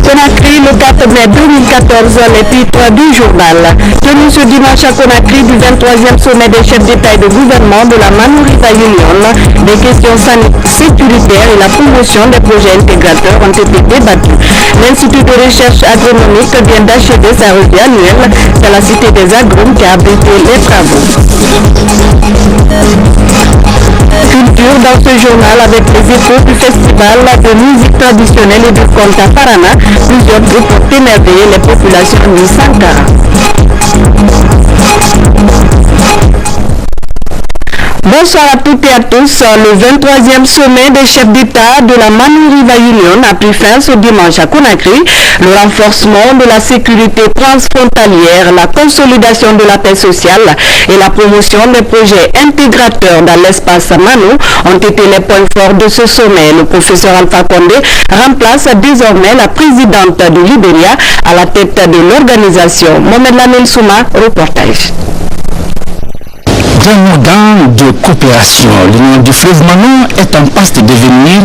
Conakry, le 4 mai 2014, les titres du journal. Tenu ce dimanche à Conakry du 23e sommet des chefs d'État et de gouvernement de la Manu River Union, des questions sécuritaires et la promotion des projets intégrateurs ont été débattus. L'Institut de recherche agronomique vient d'achever sa revue annuelle. C'est la Cité des Agrumes qui a abrité les travaux. Culture dans ce journal avec les échos du festival de musique traditionnelle et du conte à Parana. Plusieurs groupes ont émerveillé les populations de Sankara. Bonsoir à toutes et à tous. Le 23e sommet des chefs d'État de la Manu River Union a pris fin ce dimanche à Conakry. Le renforcement de la sécurité transfrontalière, la consolidation de la paix sociale et la promotion des projets intégrateurs dans l'espace Manu ont été les points forts de ce sommet. Le professeur Alpha Condé remplace désormais la présidente du Libéria à la tête de l'organisation. Mohamed Lamel Souma, reportage. D'un organe de coopération, l'Union du fleuve Manu est en passe de devenir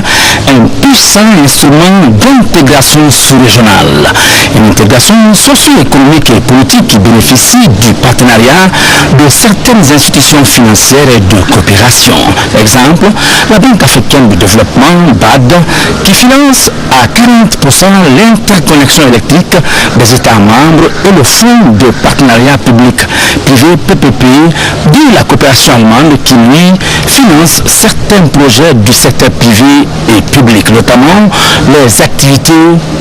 un puissant instrument d'intégration sous-régionale. Une intégration socio-économique et politique qui bénéficie du partenariat de certaines institutions financières et de coopération. Exemple, la Banque africaine de développement, BAD, qui finance à 40% l'interconnexion électrique des États membres et le Fonds de partenariat public-privé PPP de la coopération allemande qui, lui, finance certains projets du secteur privé et public, notamment les activités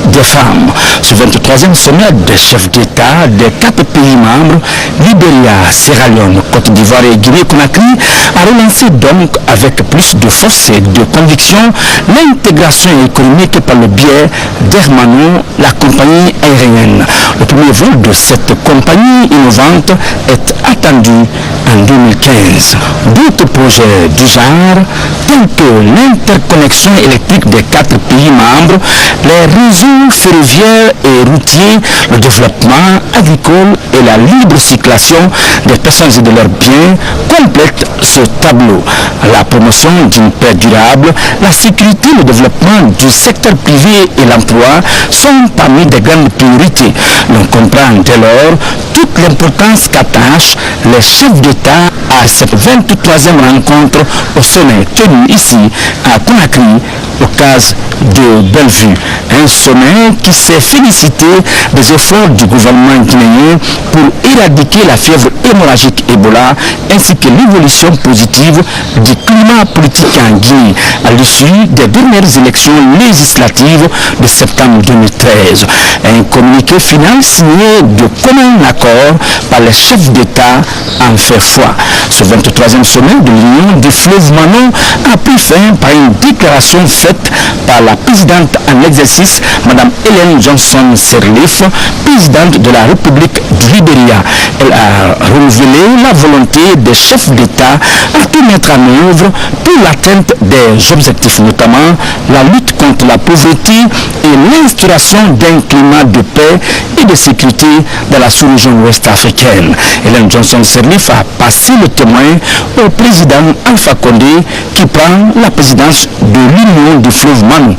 des femmes. Ce 23e sommet des chefs d'État des 4 pays membres, Libéria, Sierra Leone, Côte d'Ivoire et Guinée-Conakry, a relancé donc avec plus de force et de conviction l'intégration économique par le biais d'Air Manu, la compagnie aérienne. Le premier vol de cette compagnie innovante est attendu en 2015. D'autres projets du genre, tels que l'interconnexion électrique des 4 pays membres, les réseaux ferroviaires et routiers, le développement agricole et la libre circulation des personnes et de leurs biens, complètent ce tableau. La promotion d'une paix durable, la sécurité, le développement du secteur privé et l'emploi sont parmi des grandes priorités. L'on comprend dès lors toute l'importance qu'attachent les chefs d'État à cette 23e rencontre au sommet tenu ici à Conakry, au CAS de Bellevue. Un sommet qui s'est félicité des efforts du gouvernement guinéen pour éradiquer la fièvre hémorragique Ebola ainsi que l'évolution positive du climat politique en Guinée à l'issue des dernières élections législatives de septembre 2013. Un communiqué final signé de commun accord par les chefs d'État en fait foi. Ce 23e sommet de l'Union du fleuve Manu a pris fin par une déclaration faite par la présidente en exercice, Mme Ellen Johnson Sirleaf, présidente de la République du Libéria. Elle a renouvelé la volonté des chefs d'État à tout mettre en œuvre pour l'atteinte des objectifs, notamment la lutte contre la pauvreté et l'instauration d'un climat de paix et de sécurité dans la sous-région ouest africaine. Ellen Johnson Sirleaf a passé le témoin au président Alpha Condé qui prend la présidence de l'Union du fleuve Manu.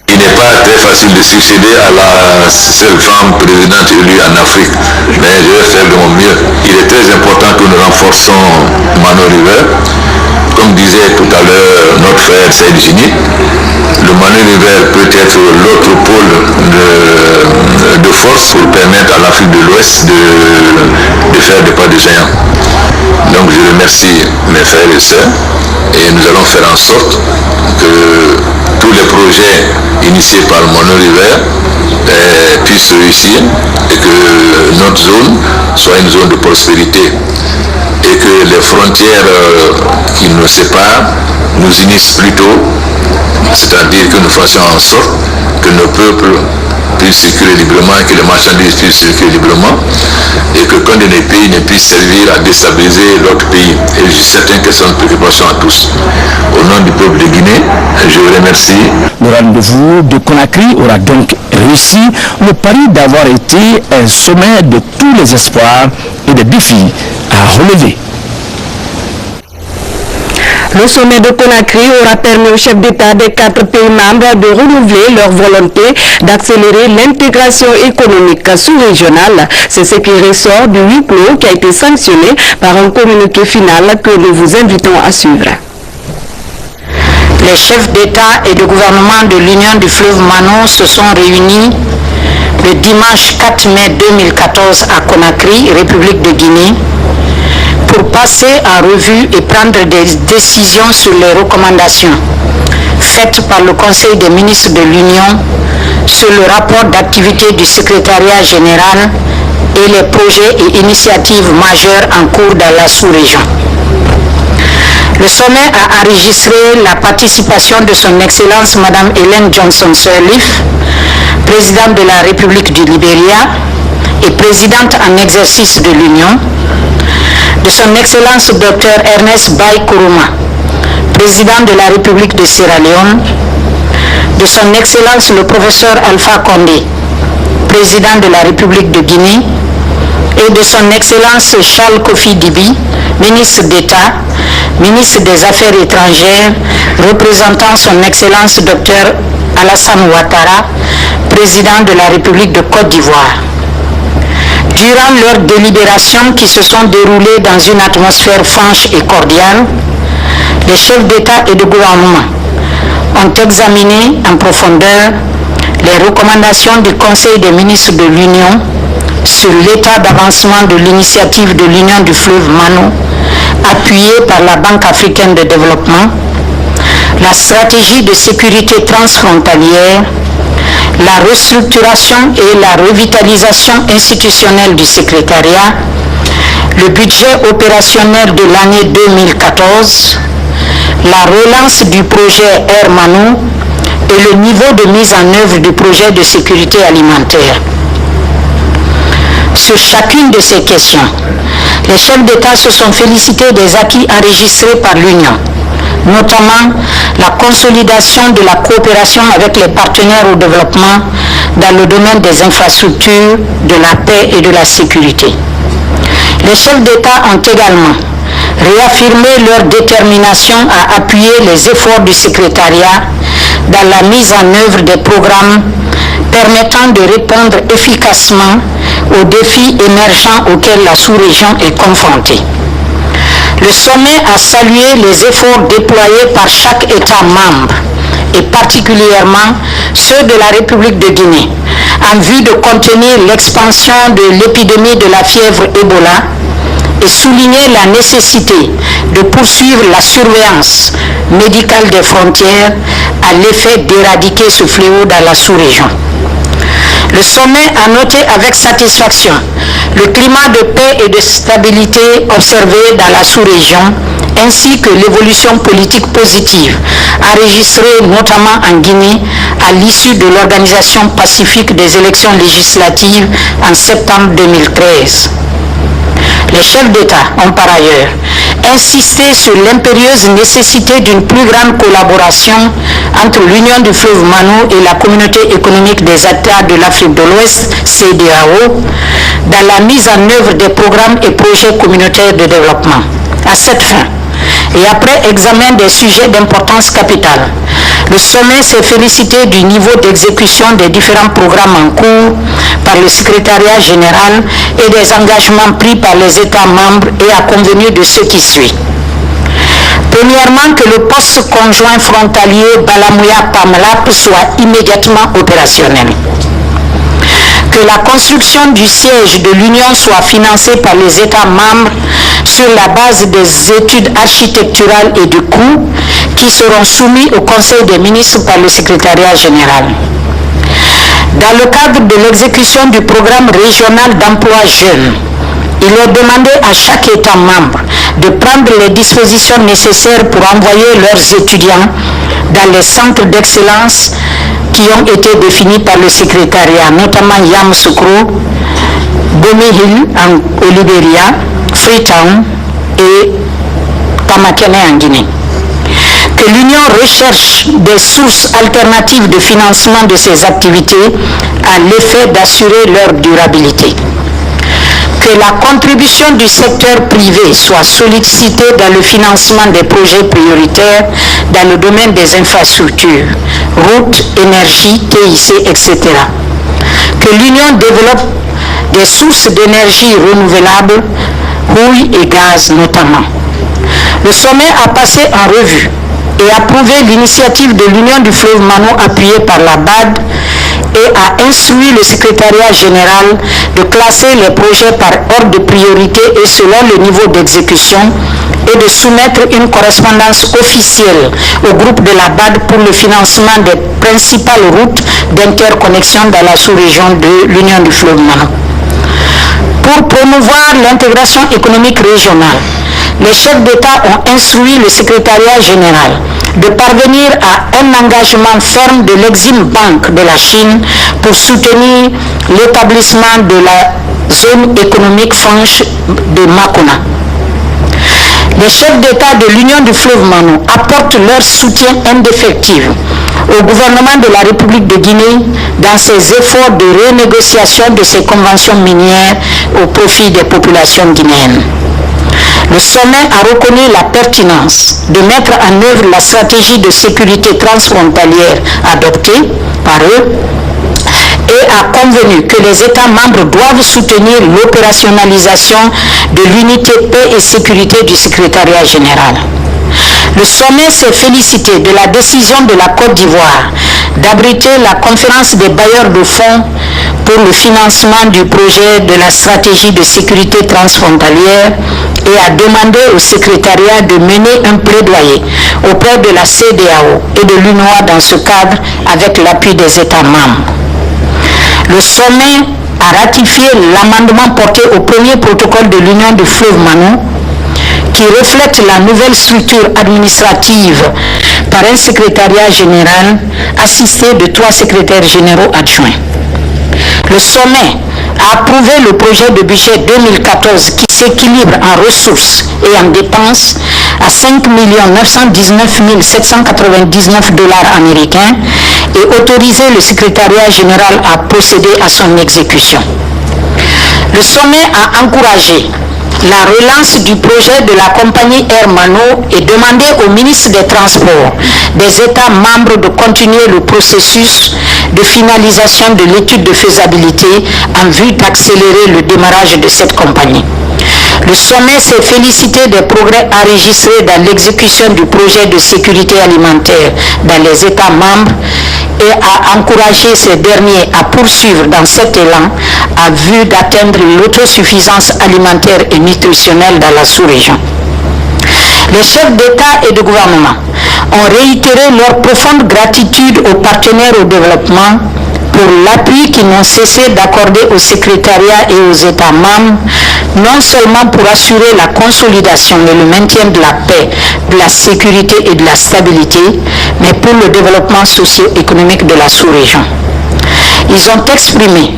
Il n'est pas très facile de succéder à la seule femme présidente élue en Afrique, mais je vais faire de mon mieux. Il est très important que nous renforçons Manu River. Comme disait tout à l'heure notre frère Saïd Jini, le Manu River peut être l'autre pôle de force pour permettre à l'Afrique de l'Ouest de faire des pas de géant. Donc je remercie mes frères et sœurs et nous allons faire en sorte que tous les projets initiés par le Manu River puissent réussir et que notre zone soit une zone de prospérité et que les frontières qui nous séparent nous unissent plutôt, c'est-à-dire que nous fassions en sorte que nos peuples puissent circuler librement et que les marchandises puissent circuler librement et que qu'un de nos pays ne puisse servir à déstabiliser l'autre pays. Et je suis certain que c'est une préoccupation à tous. Au nom du peuple de Guinée, je vous remercie. Le rendez-vous de Conakry aura donc réussi le pari d'avoir été un sommet de tous les espoirs et des défis à relever. Le sommet de Conakry aura permis aux chefs d'État des 4 pays membres de renouveler leur volonté d'accélérer l'intégration économique sous-régionale. C'est ce qui ressort du huis clos qui a été sanctionné par un communiqué final que nous vous invitons à suivre. Les chefs d'État et de gouvernement de l'Union du fleuve Mano se sont réunis le dimanche 4 mai 2014 à Conakry, République de Guinée, pour passer en revue et prendre des décisions sur les recommandations faites par le Conseil des ministres de l'Union sur le rapport d'activité du secrétariat général et les projets et initiatives majeures en cours dans la sous-région. Le sommet a enregistré la participation de son Excellence Mme Ellen Johnson Sirleaf, présidente de la République du Libéria et présidente en exercice de l'Union, de son Excellence Dr Ernest Bai Koroma, président de la République de Sierra Leone, de son Excellence le professeur Alpha Condé, président de la République de Guinée, et de son Excellence Charles Kofi Dibi, ministre d'État, ministre des Affaires étrangères, représentant son Excellence Dr Alassane Ouattara, président de la République de Côte d'Ivoire. Durant leurs délibérations qui se sont déroulées dans une atmosphère franche et cordiale, les chefs d'État et de gouvernement ont examiné en profondeur les recommandations du Conseil des ministres de l'Union sur l'état d'avancement de l'initiative de l'Union du fleuve Mano, appuyée par la Banque africaine de développement, la stratégie de sécurité transfrontalière, la restructuration et la revitalisation institutionnelle du secrétariat, le budget opérationnel de l'année 2014, la relance du projet Air Mano et le niveau de mise en œuvre du projet de sécurité alimentaire. Sur chacune de ces questions, les chefs d'État se sont félicités des acquis enregistrés par l'Union, notamment la consolidation de la coopération avec les partenaires au développement dans le domaine des infrastructures, de la paix et de la sécurité. Les chefs d'État ont également réaffirmé leur détermination à appuyer les efforts du secrétariat dans la mise en œuvre des programmes permettant de répondre efficacement aux défis émergents auxquels la sous-région est confrontée. Le sommet a salué les efforts déployés par chaque État membre et particulièrement ceux de la République de Guinée en vue de contenir l'expansion de l'épidémie de la fièvre Ebola et souligné la nécessité de poursuivre la surveillance médicale des frontières à l'effet d'éradiquer ce fléau dans la sous-région. Le sommet a noté avec satisfaction le climat de paix et de stabilité observé dans la sous-région, ainsi que l'évolution politique positive enregistrée notamment en Guinée à l'issue de l'organisation pacifique des élections législatives en septembre 2013. Les chefs d'État ont par ailleurs insisté sur l'impérieuse nécessité d'une plus grande collaboration entre l'Union du fleuve Mano et la Communauté économique des États de l'Afrique de l'Ouest, CEDEAO, dans la mise en œuvre des programmes et projets communautaires de développement. À cette fin, et après examen des sujets d'importance capitale, le sommet s'est félicité du niveau d'exécution des différents programmes en cours par le secrétariat général et des engagements pris par les États membres et a convenu de ce qui suit. Premièrement, que le poste conjoint frontalier Balamouya-Pamlap soit immédiatement opérationnel. Que la construction du siège de l'Union soit financée par les États membres sur la base des études architecturales et de coûts qui seront soumis au Conseil des ministres par le secrétariat général. Dans le cadre de l'exécution du programme régional d'emploi jeunes, il est demandé à chaque État membre de prendre les dispositions nécessaires pour envoyer leurs étudiants dans les centres d'excellence qui ont été définis par le secrétariat, notamment Yamoussoukro, Bomi Hill au Libéria, Freetown et Tamakene en Guinée. Que l'Union recherche des sources alternatives de financement de ces activités à l'effet d'assurer leur durabilité. que la contribution du secteur privé soit sollicitée dans le financement des projets prioritaires dans le domaine des infrastructures, routes, énergie, TIC, etc. Que l'Union développe des sources d'énergie renouvelables, rouille et gaz notamment. Le sommet a passé en revue et approuvé l'initiative de l'Union du fleuve Mano appuyée par la BAD et a instruit le secrétariat général de classer les projets par ordre de priorité et selon le niveau d'exécution et de soumettre une correspondance officielle au groupe de la BAD pour le financement des principales routes d'interconnexion dans la sous-région de l'Union du fleuve Mano. Pour promouvoir l'intégration économique régionale, les chefs d'État ont instruit le secrétariat général de parvenir à un engagement ferme de l'Exim Bank de la Chine pour soutenir l'établissement de la zone économique franche de Makona. Les chefs d'État de l'Union du fleuve Mano apportent leur soutien indéfectible au gouvernement de la République de Guinée dans ses efforts de renégociation de ses conventions minières au profit des populations guinéennes. Le sommet a reconnu la pertinence de mettre en œuvre la stratégie de sécurité transfrontalière adoptée par eux et a convenu que les États membres doivent soutenir l'opérationnalisation de l'unité paix et sécurité du secrétariat général. Le sommet s'est félicité de la décision de la Côte d'Ivoire d'abriter la conférence des bailleurs de fonds pour le financement du projet de la stratégie de sécurité transfrontalière et a demandé au secrétariat de mener un plaidoyer auprès de la CEDEAO et de l'UNOA dans ce cadre avec l'appui des États membres. Le sommet a ratifié l'amendement porté au premier protocole de l'Union du fleuve Mano qui reflète la nouvelle structure administrative par un secrétariat général assisté de 3 secrétaires généraux adjoints. Le sommet a approuvé le projet de budget 2014 qui s'équilibre en ressources et en dépenses à 5 919 799 $ américains et autorisé le secrétariat général à procéder à son exécution. Le sommet a encouragé la relance du projet de la compagnie Air Mano et demandé au ministre des Transports des États membres de continuer le processus de finalisation de l'étude de faisabilité en vue d'accélérer le démarrage de cette compagnie. Le sommet s'est félicité des progrès enregistrés dans l'exécution du projet de sécurité alimentaire dans les États membres et a encouragé ces derniers à poursuivre dans cet élan à vue d'atteindre l'autosuffisance alimentaire et nutritionnelle dans la sous-région. Les chefs d'État et de gouvernement ont réitéré leur profonde gratitude aux partenaires au développement pour l'appui qu'ils n'ont cessé d'accorder au secrétariat et aux États membres, non seulement pour assurer la consolidation et le maintien de la paix, de la sécurité et de la stabilité, mais pour le développement socio-économique de la sous-région. Ils ont exprimé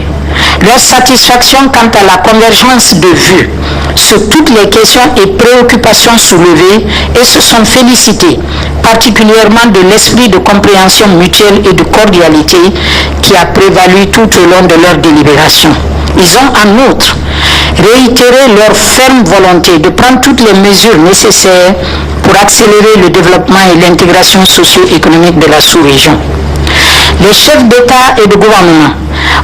leur satisfaction quant à la convergence de vues sur toutes les questions et préoccupations soulevées et se sont félicités particulièrement de l'esprit de compréhension mutuelle et de cordialité qui a prévalu tout au long de leur délibération. Ils ont en outre réitéré leur ferme volonté de prendre toutes les mesures nécessaires pour accélérer le développement et l'intégration socio-économique de la sous-région. Les chefs d'État et de gouvernement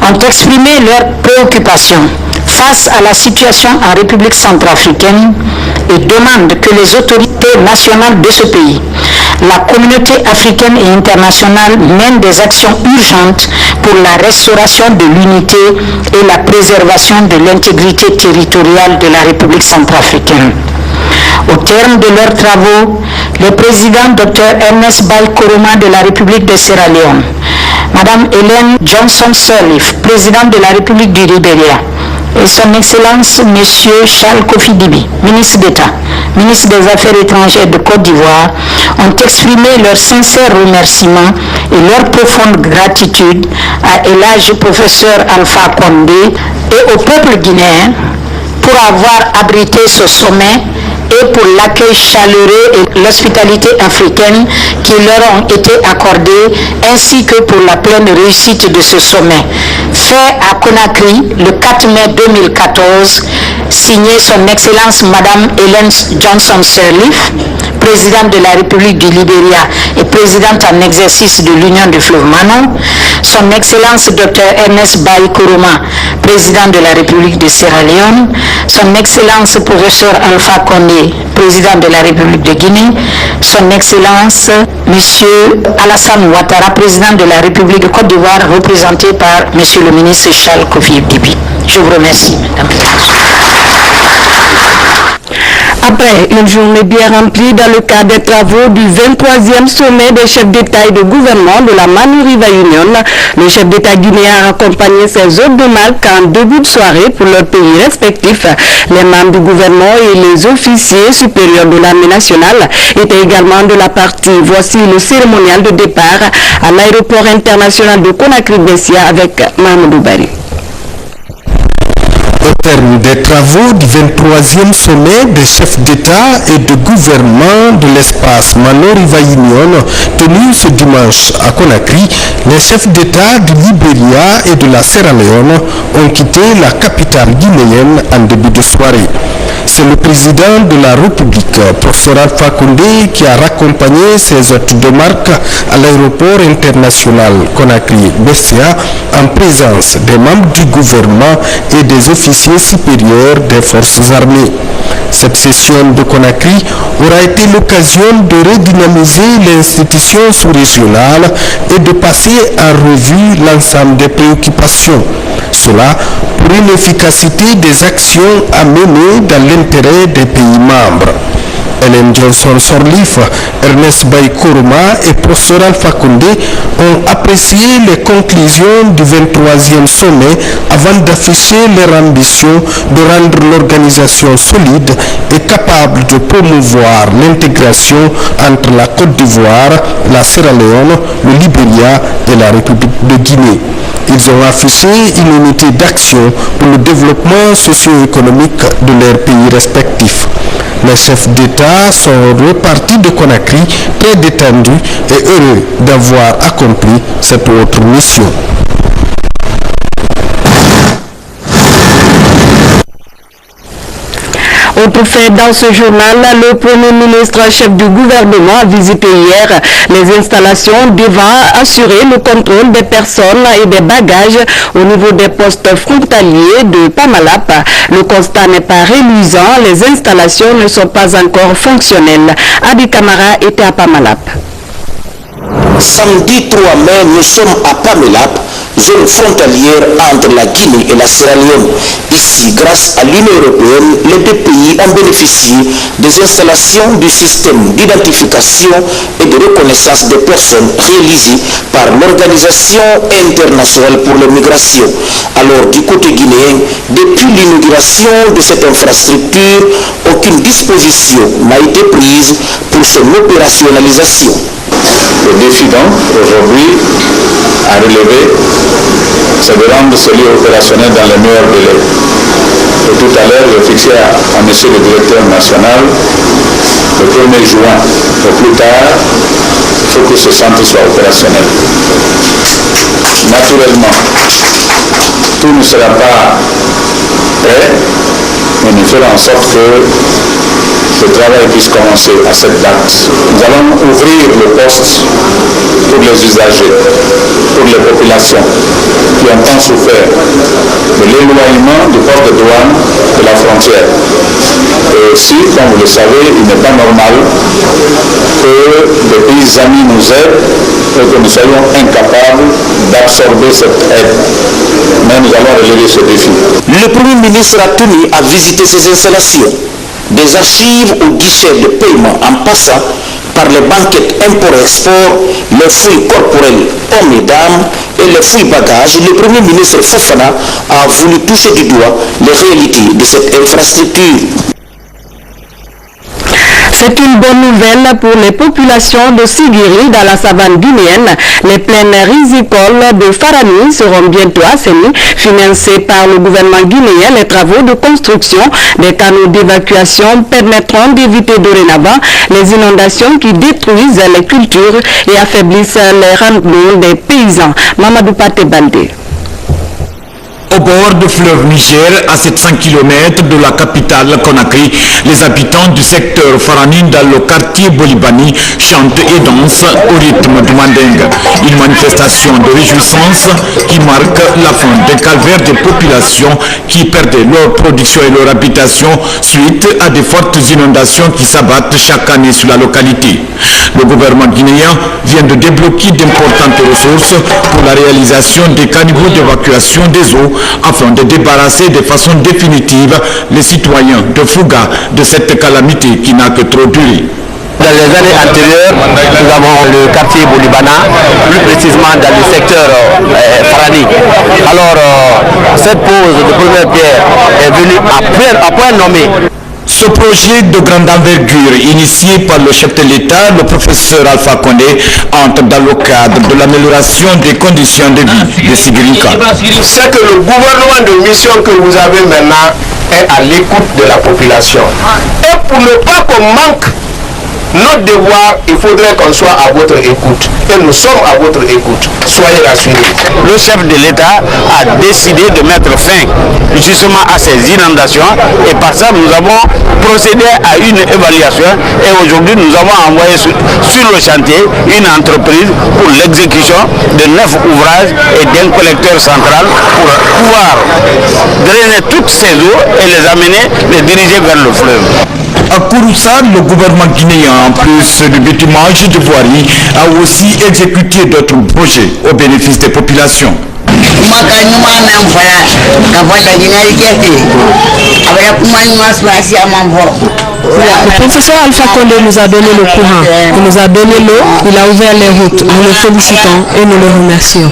ont exprimé leurs préoccupations face à la situation en République centrafricaine et demandent que les autorités nationales de ce pays, la communauté africaine et internationale mènent des actions urgentes pour la restauration de l'unité et la préservation de l'intégrité territoriale de la République centrafricaine. Au terme de leurs travaux, le président Dr Ernest Bai Koroma de la République de Sierra Leone, Madame Hélène Johnson Sirleaf, présidente de la République du Libéria, et son Excellence Monsieur Charles Kofi Dibi, ministre d'État, ministre des Affaires étrangères de Côte d'Ivoire, ont exprimé leurs sincères remerciements et leur profonde gratitude à Elhadji professeur Alpha Condé et au peuple guinéen pour avoir abrité ce sommet et pour l'accueil chaleureux et l'hospitalité africaine qui leur ont été accordées, ainsi que pour la pleine réussite de ce sommet. fait à Conakry le 4 mai 2014, signé son Excellence Madame Ellen Johnson Sirleaf, présidente de la République du Libéria et présidente en exercice de l'Union du fleuve Manon, son Excellence Dr Ernest Bai Koroma, président de la République de Sierra Leone, son Excellence Professeur Alpha Condé, président de la République de Guinée, son Excellence Monsieur Alassane Ouattara, président de la République de Côte d'Ivoire, représenté par Monsieur le ministre Charles Kofi Dibi. Je vous remercie, mesdames et messieurs. Après une journée bien remplie dans le cadre des travaux du 23e sommet des chefs d'État et de gouvernement de la Manu River Union, le chef d'État guinéen a accompagné ses hôtes de marque en début de soirée pour leurs pays respectifs. Les membres du gouvernement et les officiers supérieurs de l'armée nationale étaient également de la partie. Voici le cérémonial de départ à l'aéroport international de Conakry-Bessia avec Mahmoudou Bari. Au terme des travaux du 23e sommet des chefs d'État et de gouvernement de l'espace Manu River Union tenu ce dimanche à Conakry, les chefs d'État du Libéria et de la Sierra Leone ont quitté la capitale guinéenne en début de soirée. C'est le président de la République, professeur Alpha Condé, qui a raccompagné ses hôtes de marque à l'aéroport international Conakry-Bessia en présence des membres du gouvernement et des officiers supérieurs des forces armées. Cette session de Conakry aura été l'occasion de redynamiser l'institution sous-régionale et de passer en revue l'ensemble des préoccupations. Cela pour une efficacité des actions à mener dans l'intérêt des pays membres. Ellen Johnson Sirleaf, Ernest Bai Koroma et professeur Alpha Condé ont apprécié les conclusions du 23e sommet avant d'afficher leur ambition de rendre l'organisation solide et capable de promouvoir l'intégration entre la Côte d'Ivoire, la Sierra Leone, le Libéria et la République de Guinée. Ils ont affiché une unité d'action pour le développement socio-économique de leurs pays respectifs. Les chefs d'État sont repartis de Conakry très détendus et heureux d'avoir accompli cette autre mission. Autre fait dans ce journal, le Premier ministre chef du gouvernement a visité hier les installations devant assurer le contrôle des personnes et des bagages au niveau des postes frontaliers de Pamalap. Le constat n'est pas reluisant, les installations ne sont pas encore fonctionnelles. Adi Kamara était à Pamalap. Samedi 3 mai, nous sommes à Pamalap, zone frontalière entre la Guinée et la Sierra Leone. Ici, grâce à l'Union européenne, les deux pays ont bénéficié des installations du système d'identification et de reconnaissance des personnes réalisées par l'Organisation internationale pour les migrations. Alors, du côté guinéen, depuis l'inauguration de cette infrastructure, aucune disposition n'a été prise pour son opérationnalisation. Le défi donc aujourd'hui à relever, c'est de rendre ce lieu opérationnel dans les meilleurs délais. Et tout à l'heure, j'ai fixé à monsieur le directeur national le 1er juin. Au plus tard, il faut que ce centre soit opérationnel. Naturellement, tout ne sera pas prêt, mais nous ferons en sorte que le travail puisse commencer à cette date. Nous allons ouvrir le poste pour les usagers, pour les populations qui ont tant souffert de l'éloignement du port de douane de la frontière. Et aussi, comme vous le savez, il n'est pas normal que les pays amis nous aident et que nous soyons incapables d'absorber cette aide. Mais nous allons relever ce défi. Le Premier ministre a tenu à visiter ces installations. Des archives au guichet de paiement en passant par les banquettes import-export, les fouilles corporelles hommes et dames et les fouilles bagages, le Premier ministre Fofana a voulu toucher du doigt les réalités de cette infrastructure. C'est une bonne nouvelle pour les populations de Sigiri dans la savane guinéenne. Les plaines rizicoles de Farani seront bientôt assainies, financées par le gouvernement guinéen. Les travaux de construction des canaux d'évacuation permettront d'éviter dorénavant les inondations qui détruisent les cultures et affaiblissent les rendements des paysans. Mamadou Pate Baldé. bord du fleuve Niger, à 700 km de la capitale Conakry, les habitants du secteur Farani dans le quartier Bolibani chantent et dansent au rythme du mandingue. Une manifestation de réjouissance qui marque la fin des calvaires des populations qui perdaient leur production et leur habitation suite à des fortes inondations qui s'abattent chaque année sur la localité. Le gouvernement guinéen vient de débloquer d'importantes ressources pour la réalisation des caniveaux d'évacuation des eaux afin de débarrasser de façon définitive les citoyens de Fouga de cette calamité qui n'a que trop duré. Dans les années antérieures, nous avons le quartier Bolibana, plus précisément dans le secteur Farani. Alors, cette pose de première pierre est venue à point nommé. Ce projet de grande envergure, initié par le chef de l'État, le professeur Alpha Condé, entre dans le cadre de l'amélioration des conditions de vie de Sigirinka. C'est que le gouvernement de mission que vous avez maintenant est à l'écoute de la population. Et pour ne pas qu'on manque notre devoir, il faudrait qu'on soit à votre écoute. Et nous sommes à votre écoute. Soyez rassurés. Le chef de l'État a décidé de mettre fin justement à ces inondations et par ça nous avons procédé à une évaluation et aujourd'hui nous avons envoyé sur le chantier une entreprise pour l'exécution de 9 ouvrages et d'un collecteur central pour pouvoir drainer toutes ces eaux et les amener, les diriger vers le fleuve. À Kouroussa, le gouvernement guinéen, en plus du bitumage de voirie, a aussi exécuté d'autres projets au bénéfice des populations. Le professeur Alpha Condé nous a donné le courant, il nous a donné l'eau, il a ouvert les routes. Nous le félicitons et nous le remercions.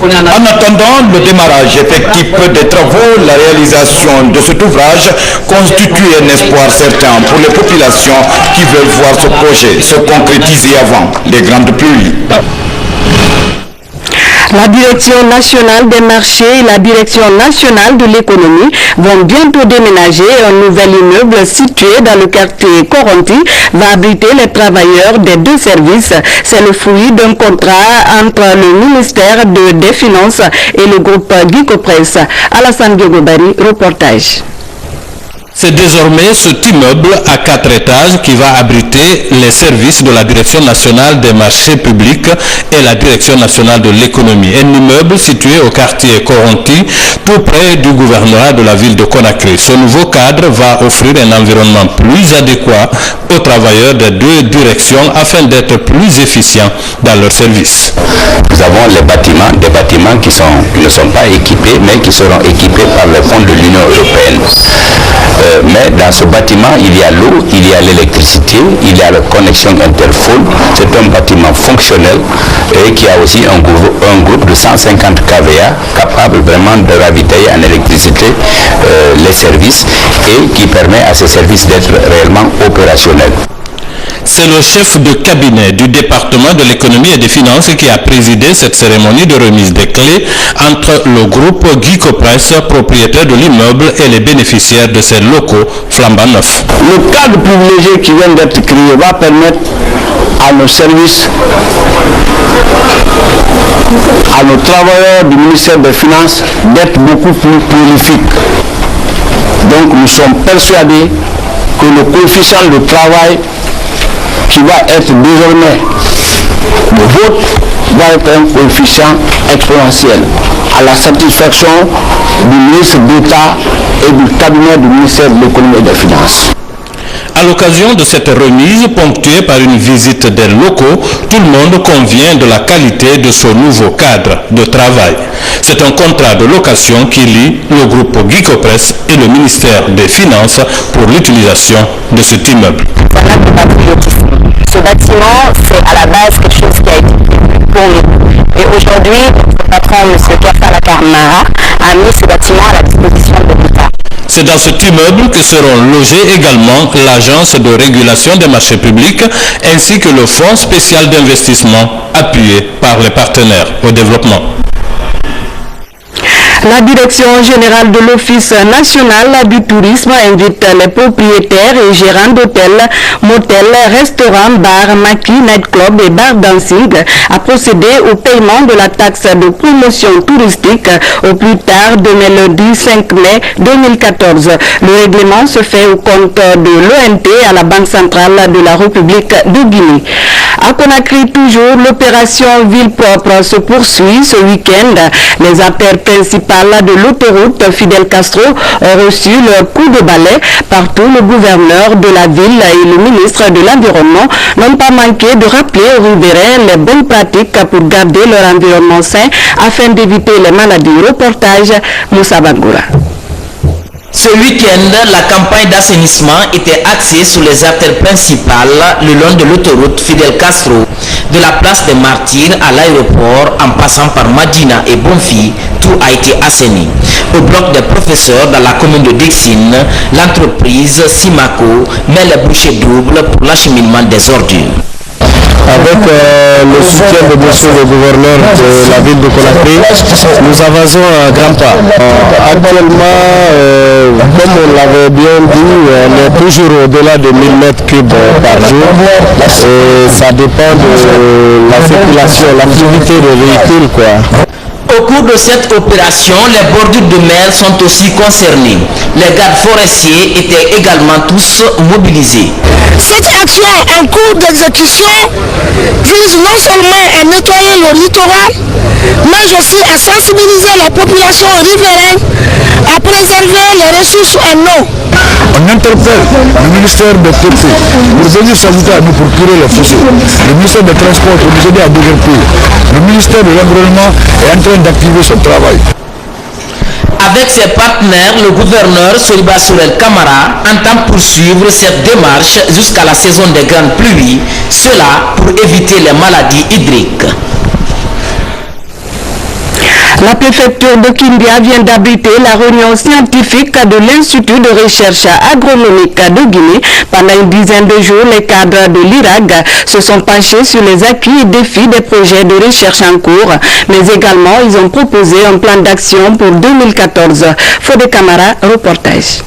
En attendant le démarrage effectif des travaux, la réalisation de cet ouvrage constitue un espoir certain pour les populations qui veulent voir ce projet se concrétiser avant les grandes pluies. La Direction nationale des marchés et la Direction nationale de l'économie vont bientôt déménager. Un nouvel immeuble situé dans le quartier Coronti va abriter les travailleurs des deux services. C'est le fruit d'un contrat entre le ministère des Finances et le groupe Guicopress. Alassane Diogobari, reportage. C'est désormais cet immeuble à 4 étages qui va abriter les services de la Direction nationale des marchés publics et la Direction nationale de l'économie. Un immeuble situé au quartier Coronti, tout près du gouvernorat de la ville de Conakry. Ce nouveau cadre va offrir un environnement plus adéquat aux travailleurs des deux directions afin d'être plus efficients dans leurs services. Nous avons les bâtiments, des bâtiments qui ne sont pas équipés, mais qui seront équipés par les fonds de l'Union européenne. Mais dans ce bâtiment, il y a l'eau, il y a l'électricité, il y a la connexion interphone. C'est un bâtiment fonctionnel et qui a aussi un groupe de 150 kVA capable vraiment de ravitailler en électricité les services et qui permet à ces services d'être réellement opérationnels. C'est le chef de cabinet du département de l'économie et des finances qui a présidé cette cérémonie de remise des clés entre le groupe Guicopress, propriétaire de l'immeuble, et les bénéficiaires de ces locaux flambant neufs. Le cadre privilégié qui vient d'être créé va permettre à nos services, à nos travailleurs du ministère des Finances d'être beaucoup plus prolifiques. Donc nous sommes persuadés que le coefficient de travail qui va être désormais le vôtre va être un coefficient exponentiel à la satisfaction du ministre d'État et du cabinet du ministère de l'économie et des finances. À l'occasion de cette remise ponctuée par une visite des locaux, tout le monde convient de la qualité de ce nouveau cadre de travail. C'est un contrat de location qui lie le groupe Guicopress et le ministère des Finances pour l'utilisation de cet immeuble. Ce bâtiment, c'est à la base quelque chose qui a été pour nous. Et aujourd'hui, notre patron, M. Kafala Karmara, a mis ce bâtiment à la disposition de l'État. C'est dans cet immeuble que seront logés également l'Agence de régulation des marchés publics ainsi que le Fonds spécial d'investissement appuyé par les partenaires au développement. La direction générale de l'Office national du tourisme invite les propriétaires et gérants d'hôtels, motels, restaurants, bars, maquis, nightclubs et bars dancing à procéder au paiement de la taxe de promotion touristique au plus tard demain lundi 5 mai 2014. Le règlement se fait au compte de l'ONT à la Banque centrale de la République de Guinée. À Conakry, toujours, l'opération Ville propre se poursuit ce week-end. Les artères principales de l'autoroute Fidel Castro ont reçu leur coup de balai. Partout, le gouverneur de la ville et le ministre de l'Environnement n'ont pas manqué de rappeler aux riverains les bonnes pratiques pour garder leur environnement sain afin d'éviter les maladies. Reportage Moussa Bangoura. Ce week-end, la campagne d'assainissement était axée sur les artères principales le long de l'autoroute Fidel Castro, de la place des Martyrs à l'aéroport en passant par Madina et Bonfi. Tout a été assaini. Au bloc des professeurs dans la commune de Dixine, l'entreprise Simaco met les bouchées doubles pour l'acheminement des ordures. Avec le soutien de monsieur le gouverneur de la ville de Conakry, nous avançons à grands pas. Actuellement, comme on l'avait bien dit, on est toujours au-delà de 1000 mètres cubes par jour. Et ça dépend de la circulation, l'activité des véhicules, quoi. Au cours de cette opération, les bordures de mer sont aussi concernées. Les gardes forestiers étaient également tous mobilisés. Cette action en cours d'exécution vise non seulement à nettoyer le littoral, mais aussi à sensibiliser la population riveraine à préserver les ressources en eau. On interpelle le ministère de Pété pour venir s'ajouter à nous pour curer les fossés. Le ministère des Transports pour nous aider à déguerpir. Le ministère de l'Environnement est en train d'activer son travail. Avec ses partenaires, le gouverneur Soliba Sourel Kamara entend poursuivre cette démarche jusqu'à la saison des grandes pluies, cela pour éviter les maladies hydriques. La préfecture de Kindia vient d'abriter la réunion scientifique de l'Institut de recherche agronomique de Guinée. Pendant une dizaine de jours, les cadres de l'IRAG se sont penchés sur les acquis et défis des projets de recherche en cours, mais également ils ont proposé un plan d'action pour 2014. Fodé Camara, reportage.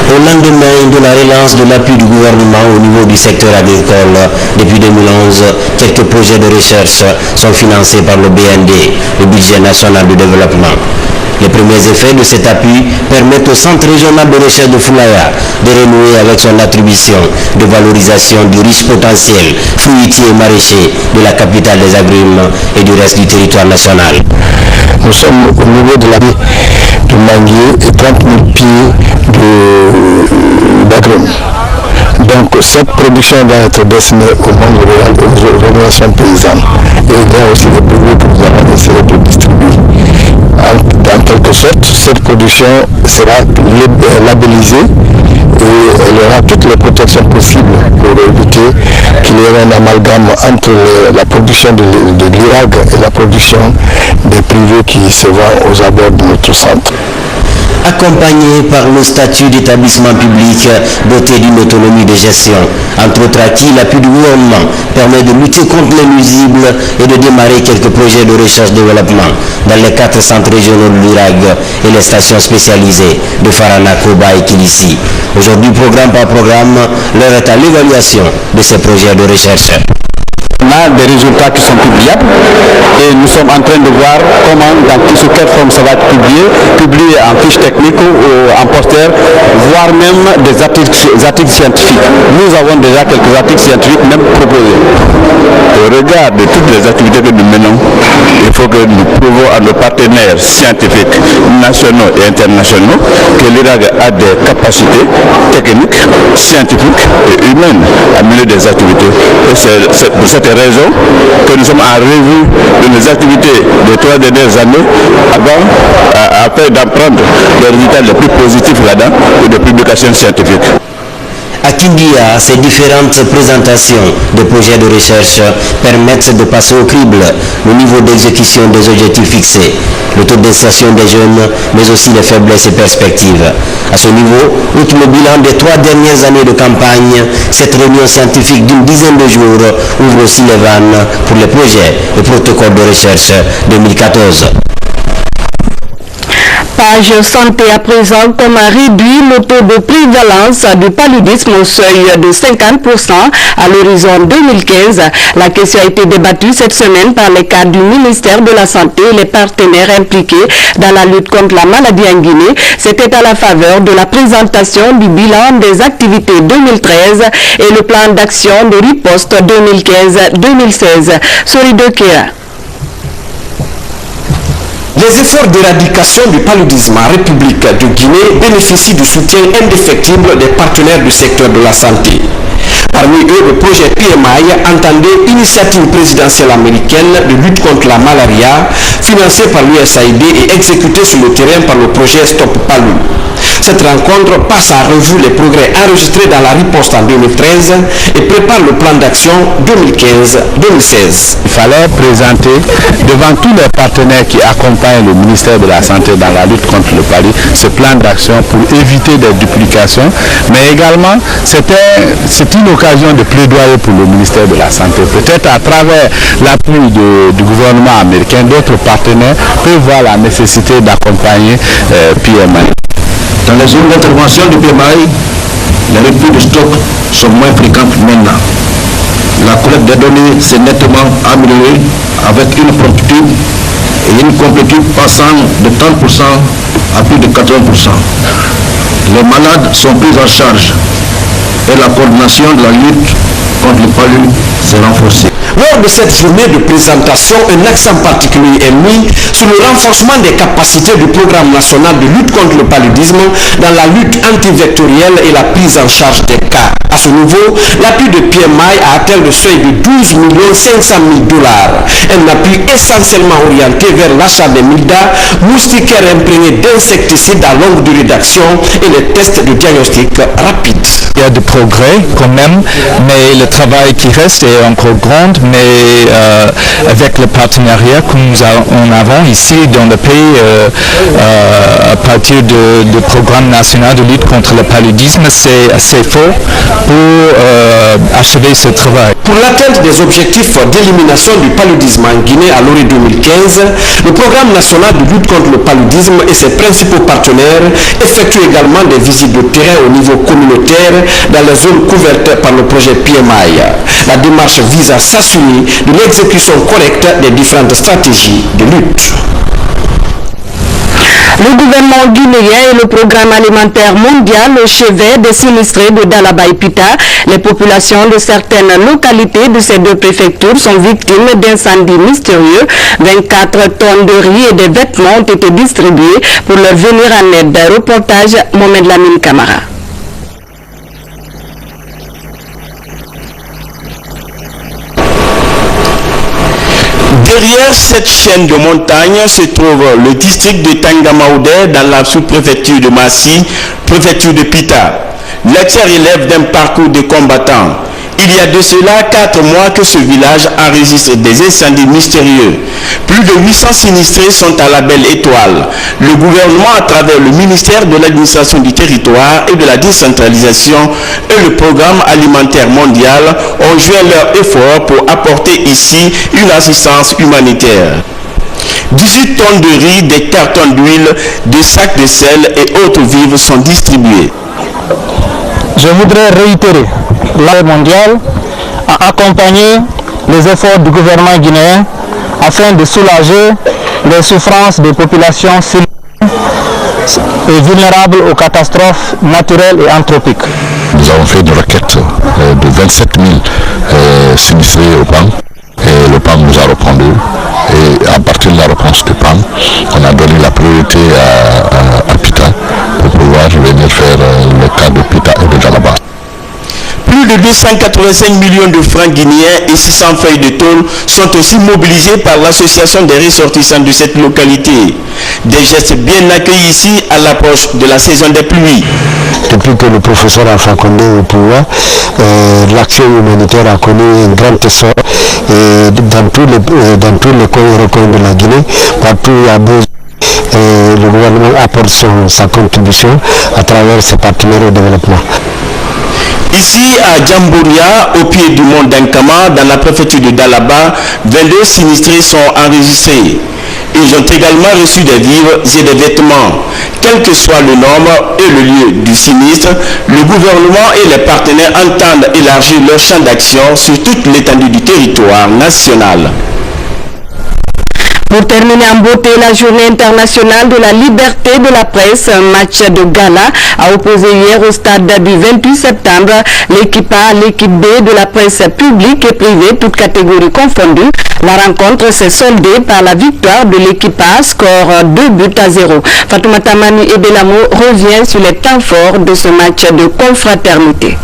Au lendemain de la relance de l'appui du gouvernement au niveau du secteur agricole depuis 2011, quelques projets de recherche sont financés par le BND, le budget national de développement. Les premiers effets de cet appui permettent au Centre régional de recherche de Foulaya de renouer avec son attribution de valorisation du riche potentiel fruitier et maraîcher de la capitale des agrumes et du reste du territoire national. Nous sommes au niveau de la baie de manguier et 30 000 pieds d'agrumes. Donc cette production va être destinée au monde rural et aux organisations paysannes. Et il y a aussi des produits que nous allons essayer de distribuer. En quelque sorte, cette production sera labellisée et elle aura toutes les protections possibles pour éviter qu'il y ait un amalgame entre la production de l'IRAG et la production des privés qui se vendent aux abords de notre centre. Accompagné par le statut d'établissement public doté d'une autonomie de gestion, entre autres acquis, l'appui du gouvernement permet de lutter contre les nuisibles et de démarrer quelques projets de recherche-développement dans les 4 centres régionaux de l'IRAG et les stations spécialisées de Farana, Koba et Kilissi. Aujourd'hui, programme par programme, l'heure est à l'évaluation de ces projets de recherche. On a des résultats qui sont publiables et nous sommes en train de voir comment, sous quelle forme ça va être publié en fiche technique ou en poster, voire même des articles scientifiques. Nous avons déjà quelques articles scientifiques même proposés. Au regard de toutes les activités que nous menons, il faut que nous prouvons à nos partenaires scientifiques nationaux et internationaux que l'IRAG a des capacités techniques, scientifiques et humaines à mener des activités. Et c'est pour cette raison que nous sommes en revue de nos activités des 3 dernières années afin d'en prendre les résultats les plus positifs là-dedans et de publications scientifiques. À Kindia, ces différentes présentations de projets de recherche permettent de passer au crible le niveau d'exécution des objectifs fixés, le taux d'insertion des jeunes, mais aussi les faiblesses et perspectives. À ce niveau, outre le bilan des 3 dernières années de campagne, cette réunion scientifique d'une dizaine de jours ouvre aussi les vannes pour les projets et protocoles de recherche 2014. Page santé à présent, comme a réduit le taux de prévalence du paludisme au seuil de 50% à l'horizon 2015. La question a été débattue cette semaine par les cadres du ministère de la Santé et les partenaires impliqués dans la lutte contre la maladie en Guinée. C'était à la faveur de la présentation du bilan des activités 2013 et le plan d'action de riposte 2015-2016. Solido Kera. Les efforts d'éradication du paludisme en République de Guinée bénéficient du soutien indéfectible des partenaires du secteur de la santé. Parmi eux, le projet PMI entendait Initiative présidentielle américaine de lutte contre la malaria, financé par l'USAID et exécuté sur le terrain par le projet Stop Palu. Cette rencontre passe en revue les progrès enregistrés dans la riposte en 2013 et prépare le plan d'action 2015-2016. Il fallait présenter devant tous les partenaires qui accompagnent le ministère de la Santé dans la lutte contre le paludisme ce plan d'action pour éviter des duplications, mais également c'est une occasion de plaidoyer pour le ministère de la Santé. Peut-être à travers l'appui du gouvernement américain, d'autres partenaires peuvent voir la nécessité d'accompagner PMI. Dans les zones d'intervention du PMI, les ruptures de stock sont moins fréquentes maintenant. La collecte des données s'est nettement améliorée avec une promptitude et une complétude passant de 30% à plus de 80%. Les malades sont pris en charge et la coordination de la lutte contre le paludisme s'est renforcée. Lors de cette journée de présentation, un accent particulier est mis sur le renforcement des capacités du programme national de lutte contre le paludisme dans la lutte antivectorielle et la prise en charge des cas. À ce niveau, l'appui de PMI a atteint le seuil de 12 500 000 $. Un appui essentiellement orienté vers l'achat des mildas, moustiquaires imprégnés d'insecticides à longue durée d'action et les tests de diagnostic rapide. Il y a des progrès quand même, mais le travail qui reste est encore grand, mais avec le partenariat que nous avons ici dans le pays à partir du programme national de lutte contre le paludisme, c'est assez fort pour achever ce travail. Pour l'atteinte des objectifs d'élimination du paludisme en Guinée à l'horizon 2015, le programme national de lutte contre le paludisme et ses principaux partenaires effectuent également des visites de terrain au niveau communautaire dans les zones couvertes par le projet PMI. La démarche vise à s'assurer de l'exécution correcte des différentes stratégies de lutte. Le gouvernement guinéen et le programme alimentaire mondial au chevet des sinistrés de Dalaba et Pita. Les populations de certaines localités de ces deux préfectures sont victimes d'incendies mystérieux. 24 tonnes de riz et des vêtements ont été distribués pour leur venir en aide. Reportage Mohamed Lamine Camara. Derrière cette chaîne de montagnes se trouve le district de Tangamaoudé dans la sous-préfecture de Massi, préfecture de Pita. L'ex relève d'un parcours de combattants. Il y a de cela 4 mois que ce village enregistre des incendies mystérieux. Plus de 800 sinistrés sont à la belle étoile. Le gouvernement, à travers le ministère de l'administration du territoire et de la décentralisation et le programme alimentaire mondial ont joint leurs efforts pour apporter ici une assistance humanitaire. 18 tonnes de riz, des cartons d'huile, des sacs de sel et autres vivres sont distribués. Je voudrais réitérer l'aide mondiale à accompagner les efforts du gouvernement guinéen afin de soulager les souffrances des populations et vulnérables aux catastrophes naturelles et anthropiques. Nous avons fait une requête de 27 000 sinistrés au PAM et le PAM nous a répondu. Et à partir de la réponse du PAM, on a donné la priorité à Pita pour pouvoir venir faire le cas de Pita et de Dalaba. Plus de 285 millions de francs guinéens et 600 feuilles de tôle sont aussi mobilisés par l'association des ressortissants de cette localité. Des gestes bien accueillis ici à l'approche de la saison des pluies. Depuis que le professeur Alpha Condé est au pouvoir, l'action humanitaire a connu un grand essor dans tous les recoins de la Guinée, partout où il y a besoin. Le gouvernement apporte sa contribution à travers ses partenaires au développement. Ici à Djambouria, au pied du mont d'Ankama, dans la préfecture de Dalaba, 22 sinistrés sont enregistrés. Ils ont également reçu des vivres et des vêtements. Quel que soit le nombre et le lieu du sinistre, le gouvernement et les partenaires entendent élargir leur champ d'action sur toute l'étendue du territoire national. Pour terminer en beauté, la journée internationale de la liberté de la presse, un match de gala a opposé hier au stade du 28 septembre l'équipe A à l'équipe B de la presse publique et privée, toutes catégories confondues. La rencontre s'est soldée par la victoire de l'équipe A, score 2-0. Fatoumata Mani et Belamo revient sur les temps forts de ce match de confraternité.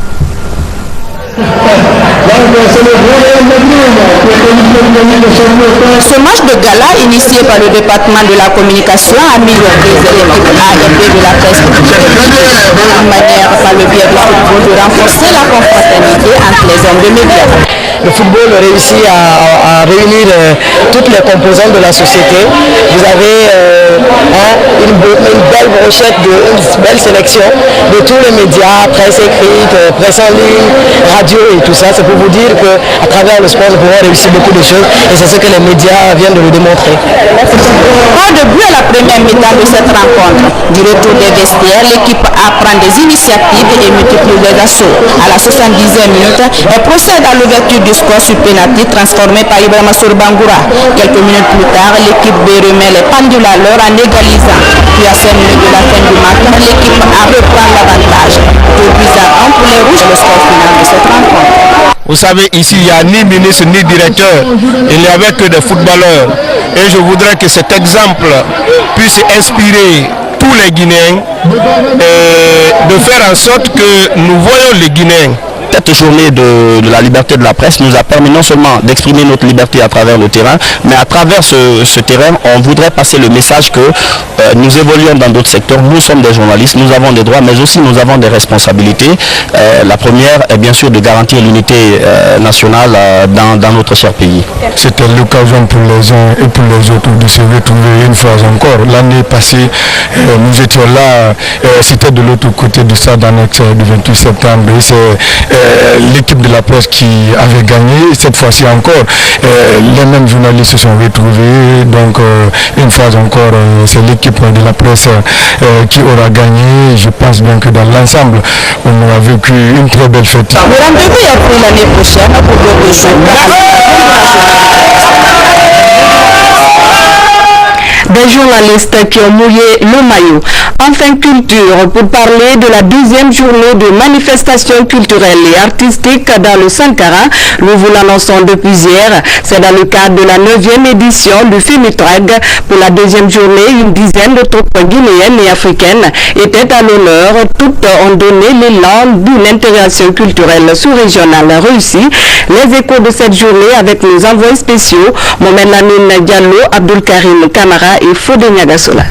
Ce match de gala, initié par le département de la communication, a mis en prise l'équipe A et B de la presse une manière par le biais du football de renforcer la confraternité entre les hommes de médias. Le football réussit à réunir toutes les composantes de la société. Vous avez une belle brochette, une belle sélection de tous les médias, presse écrite, presse en ligne, radio et tout ça. C'est pour vous dire qu'à travers le sport, nous pouvons réussir beaucoup de choses et c'est ce que les médias viennent de le démontrer. Pas de but à la première mi-temps de cette rencontre. Du retour des vestiaires, l'équipe A prend des initiatives et multiplie les assauts. À la 70e minute, elle procède à l'ouverture du score sur pénalty transformé par Ibrahima Bangoura. Quelques minutes plus tard, l'équipe B remet les pendules à l'heure en égalisant. Puis à 5 minutes de la fin du match, l'équipe A reprend l'avantage. 2-1 pour les rouges, le score final de cette rencontre. Vous savez, ici, il n'y a ni ministre ni directeur. Il n'y avait que des footballeurs. Et je voudrais que cet exemple puisse inspirer tous les Guinéens de faire en sorte que nous voyons les Guinéens. Cette journée de la liberté de la presse nous a permis non seulement d'exprimer notre liberté à travers le terrain, mais à travers ce terrain, on voudrait passer le message que nous évoluons dans d'autres secteurs. Nous sommes des journalistes, nous avons des droits, mais aussi nous avons des responsabilités. La première est bien sûr de garantir l'unité nationale dans notre cher pays. C'était l'occasion pour les uns et pour les autres de se retrouver une fois encore. L'année passée, nous étions là, c'était de l'autre côté du stade annexe du 28 septembre. L'équipe de la presse qui avait gagné, cette fois-ci encore, les mêmes journalistes se sont retrouvés, donc une fois encore, c'est l'équipe de la presse qui aura gagné. Je pense bien que dans l'ensemble, on aura vécu une très belle fête. Le rendez-vous est pris l'année prochaine pour d'autres Des journalistes qui ont mouillé le maillot. Enfin, culture, pour parler de la 12e journée de manifestations culturelles et artistiques dans le Sankara. Nous vous l'annonçons depuis hier. C'est dans le cadre de la 9e édition du FEMITRAG. Pour la 2e journée, une dizaine de troupes guinéennes et africaines étaient à l'honneur. Toutes ont donné l'élan d'une intégration culturelle sous-régionale réussie. Les échos de cette journée avec nos envoyés spéciaux, Mohamed Lamine Diallo, Abdul Karim Kamara et Fodé Niagasola.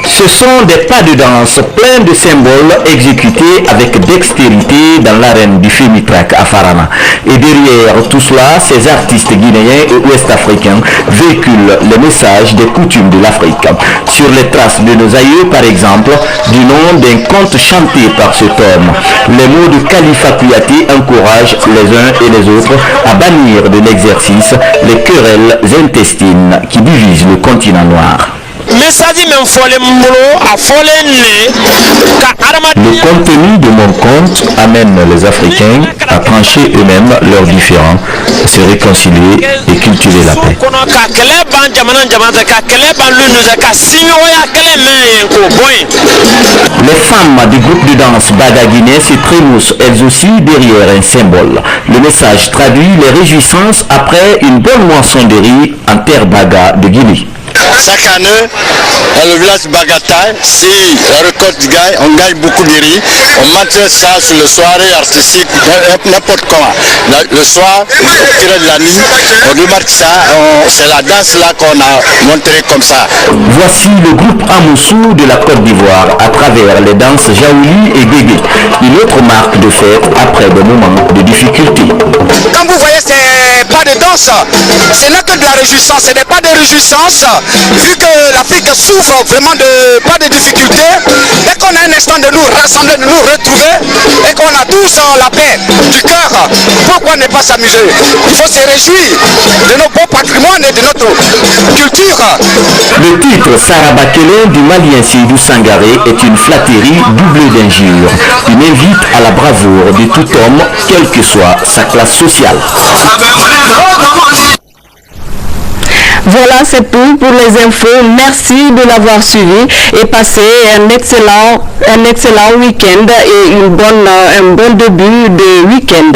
Ce sont des pas de danse pleins de symboles exécutés avec dextérité dans l'arène du FEMITRAG à Farana. Et derrière tout cela, ces artistes guinéens et ouest-africains véhiculent les messages des coutumes de l'Afrique. Sur les traces de nos aïeux, par exemple, du nom d'un conte chanté par cet homme. Les mots de Khalifa Kouyaté encouragent les uns et les autres à bannir de l'exercice les querelles intestines qui divisent le continent noir. Le contenu de mon conte amène les Africains à trancher eux-mêmes leurs différends, se réconcilier et cultiver la paix. Les femmes du groupe de danse Baga Guinée se trémoussent elles aussi derrière un symbole. Le message traduit les réjouissances après une bonne moisson de riz en terre Baga de Guinée. Chaque année, dans le village Bagataï, si la récolte gagne, on gagne beaucoup de riz. On montre ça sur les soirées artistiques, n'importe comment. Le soir, au tiré de la nuit, on remarque ça, c'est la danse là qu'on a montré comme ça. Voici le groupe Amoussou de la Côte d'Ivoire à travers les danses Jaouli et Guégué. Une autre marque de fête après des moments de difficulté. Quand vous voyez ces pas de danse, réjouissance. Ce n'est que de la réjouissance, ce n'est pas de réjouissance, vu que l'Afrique souffre vraiment de pas de difficultés. Dès qu'on a un instant de nous rassembler, de nous retrouver, et qu'on a tous la paix du cœur, pourquoi ne pas s'amuser? Il faut se réjouir de nos beaux patrimoines et de notre culture. Le titre Sarah Bakele du Malien Seydou Sangaré est une flatterie doublée d'injures. Une invite à la bravoure de tout homme, quelle que soit sa classe sociale. Voilà, c'est tout pour les infos. Merci de l'avoir suivi et passez un excellent week-end et un bon début de week-end.